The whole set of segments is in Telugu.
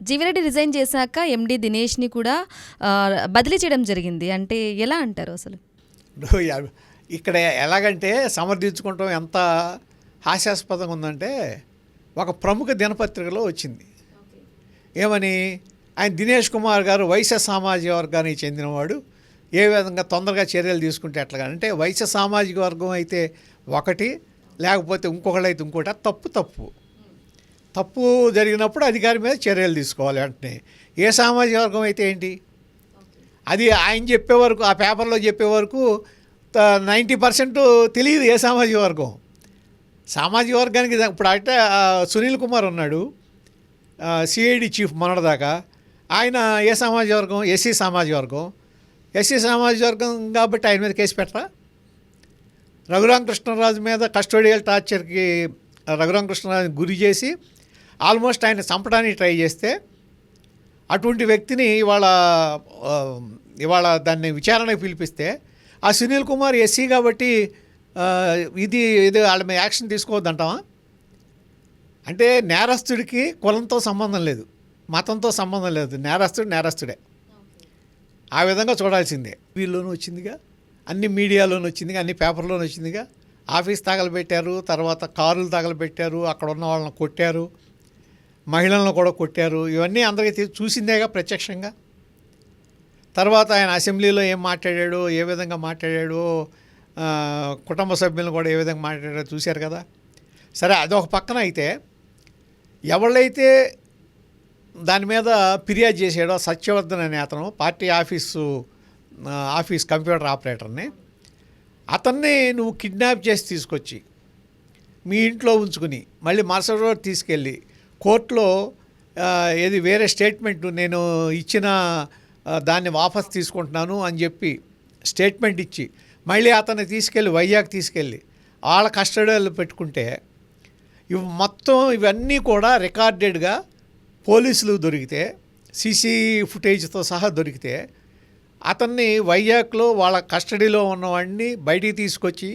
జీవిరెడ్డి రిజైన్ చేశాక ఎండీ దినేష్‌ని కూడా బదిలీ చేయడం జరిగింది. అంటే ఎలా అంటారు అసలు? ఇప్పుడు ఇక్కడ ఎలాగంటే సమర్థించుకోవటం ఎంత హాస్యాస్పదంగా ఉందంటే, ఒక ప్రముఖ దినపత్రికలో వచ్చింది. ఏమని, ఆయన దినేష్ కుమార్ గారు వైశ్య సామాజిక వర్గానికి చెందినవాడు, ఏ విధంగా తొందరగా చర్యలు తీసుకుంటే ఎట్లాగా అంటే, వైశ్య సామాజిక వర్గం అయితే ఒకటి, లేకపోతే ఇంకొకళ్ళు అయితే ఇంకోటి. తప్పు జరిగినప్పుడు అధికారి మీద చర్యలు తీసుకోవాలి వెంటనే. ఏ సామాజిక వర్గం అయితే ఏంటి, అది ఆయన చెప్పే వరకు, ఆ పేపర్లో చెప్పే వరకు 90% తెలియదు ఏ సామాజిక వర్గం. సామాజిక వర్గానికి ఇప్పుడు అంటే సునీల్ కుమార్ ఉన్నాడు, సిఐడి చీఫ్ మొన్నటిదాకా. ఆయన ఏ సామాజిక వర్గం? ఎస్సీ సామాజిక వర్గం. ఎస్సీ సామాజిక వర్గం కాబట్టి ఆయన మీద కేసు పెట్టరా? రఘురామకృష్ణరాజు మీద కస్టోడియల్ టార్చర్కి రఘురామకృష్ణరాజుని గురి చేసి ఆల్మోస్ట్ ఆయన చంపడానికి ట్రై చేస్తే, అటువంటి వ్యక్తిని ఇవాళ దాన్ని విచారణకు పిలిపిస్తే, ఆ సునీల్ కుమార్ ఎస్సీ కాబట్టి ఇది వాళ్ళ మీద యాక్షన్ తీసుకోవద్దంటావా? అంటే నేరస్తుడికి కులంతో సంబంధం లేదు, మతంతో సంబంధం లేదు, నేరస్తుడే. ఆ విధంగా చూడాల్సిందే. వీళ్ళలోనూ వచ్చిందిగా, అన్ని మీడియాలోనూ వచ్చిందిగా, అన్ని పేపర్లోనూ వచ్చిందిగా. ఆఫీస్ తగలబెట్టారు, తర్వాత కారులు తగలబెట్టారు, అక్కడ ఉన్న వాళ్ళని కొట్టారు, మహిళలను కూడా కొట్టారు. ఇవన్నీ అందరికీ చూసిందేగా ప్రత్యక్షంగా. తర్వాత ఆయన అసెంబ్లీలో ఏం మాట్లాడాడో, ఏ విధంగా మాట్లాడాడో, కుటుంబ సభ్యులను కూడా ఏ విధంగా మాట్లాడాడో చూశారు కదా. సరే, అదొక పక్కన అయితే, ఎవళ్ళైతే దాని మీద ఫిర్యాదు చేసాడో సత్యవర్ధన్ అనే అతను, పార్టీ ఆఫీస్ కంప్యూటర్ ఆపరేటర్ని, అతన్ని నువ్వు కిడ్నాప్ చేసి తీసుకొచ్చి మీ ఇంట్లో ఉంచుకుని మళ్ళీ మరుసటి రోజు తీసుకెళ్ళి కోర్టులో ఏది వేరే స్టేట్మెంట్ నేను ఇచ్చిన దాన్ని వాపస్ తీసుకుంటున్నాను అని చెప్పి స్టేట్మెంట్ ఇచ్చి మళ్ళీ అతన్ని తీసుకెళ్ళి వైజాగ్ తీసుకెళ్ళి వాళ్ళ కస్టడీలో పెట్టుకుంటే, మొత్తం ఇవన్నీ కూడా రికార్డెడ్గా పోలీసులు దొరికితే, సీసీ ఫుటేజ్తో సహా దొరికితే, అతన్ని వైజాగ్లో వాళ్ళ కస్టడీలో ఉన్నవాడిని బయటికి తీసుకొచ్చి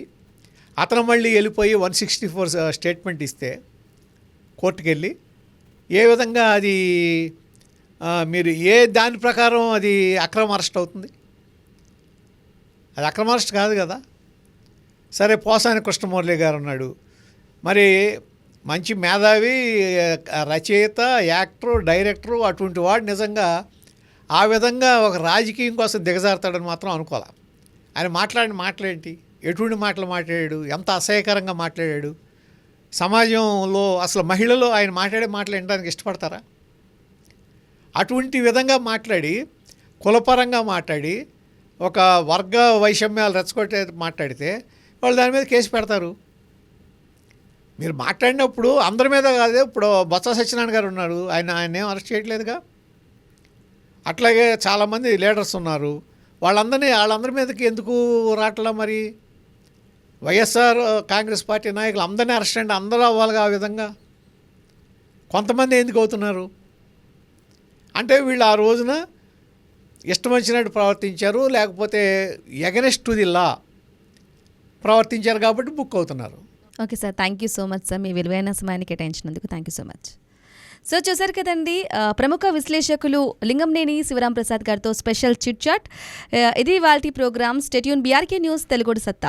అతను మళ్ళీ వెళ్ళిపోయి 164 స్టేట్మెంట్ ఇస్తే కోర్టుకు వెళ్ళి, ఏ విధంగా అది మీరు ఏ దాని ప్రకారం అది అక్రమ అరెస్ట్ అవుతుంది? అది అక్రమ అరెస్ట్ కాదు కదా. సరే, పోసాని కృష్ణమురళి గారు ఉన్నాడు, మరి మంచి మేధావి, రచయిత, యాక్టరు, డైరెక్టరు, అటువంటి వాడు నిజంగా ఆ విధంగా ఒక రాజకీయం కోసం దిగజారుతాడని మాత్రం అనుకోవాలి. ఆయన మాట్లాడిన మాటలేంటి, ఎటువంటి మాటలు మాట్లాడాడు, ఎంత అసహ్యకరంగా మాట్లాడాడు. సమాజంలో అసలు మహిళలు ఆయన మాట్లాడే మాటలు వినడానికి ఇష్టపడతారా? అటువంటి విధంగా మాట్లాడి, కులపరంగా మాట్లాడి, ఒక వర్గ వైషమ్యాలు రెచ్చగొట్టే మాట్లాడితే వాళ్ళు దాని మీద కేసు పెడతారు. మీరు మాట్లాడినప్పుడు అందరి మీద కాదు. ఇప్పుడు బొత్స సత్యనారాయణ గారు ఉన్నారు, ఆయన ఏం అరెస్ట్ చేయట్లేదుగా. అట్లాగే చాలామంది లీడర్స్ ఉన్నారు, వాళ్ళందరి మీదకి ఎందుకు రావట్లా? మరి వైఎస్ఆర్ కాంగ్రెస్ పార్టీ నాయకులు అందరినీ అరెస్ట్ అంటే అందరూ అవ్వాలిగా. ఆ విధంగా కొంతమంది ఎందుకు అవుతున్నారు అంటే, వీళ్ళు ఆ రోజున ఇష్టం వచ్చినట్టు ప్రవర్తించారు, లేకపోతే ఎగనెస్ట్ టు ది లా ప్రవర్తించారు కాబట్టి బుక్ అవుతున్నారు. Okay sir, thank you so much sir, మీ విలువైన సమయాన్ని కేటాయించినందుకు thank you so much. So చూసారు కదండి, ప్రముఖ విశ్లేషకులు లింగంనేని శివరాం ప్రసాద్ గారితో స్పెషల్ చిట్ చాట్. ఇది ఇవాల్టి programme. Stay tune, BRK news తెలుగుడు సత్తా.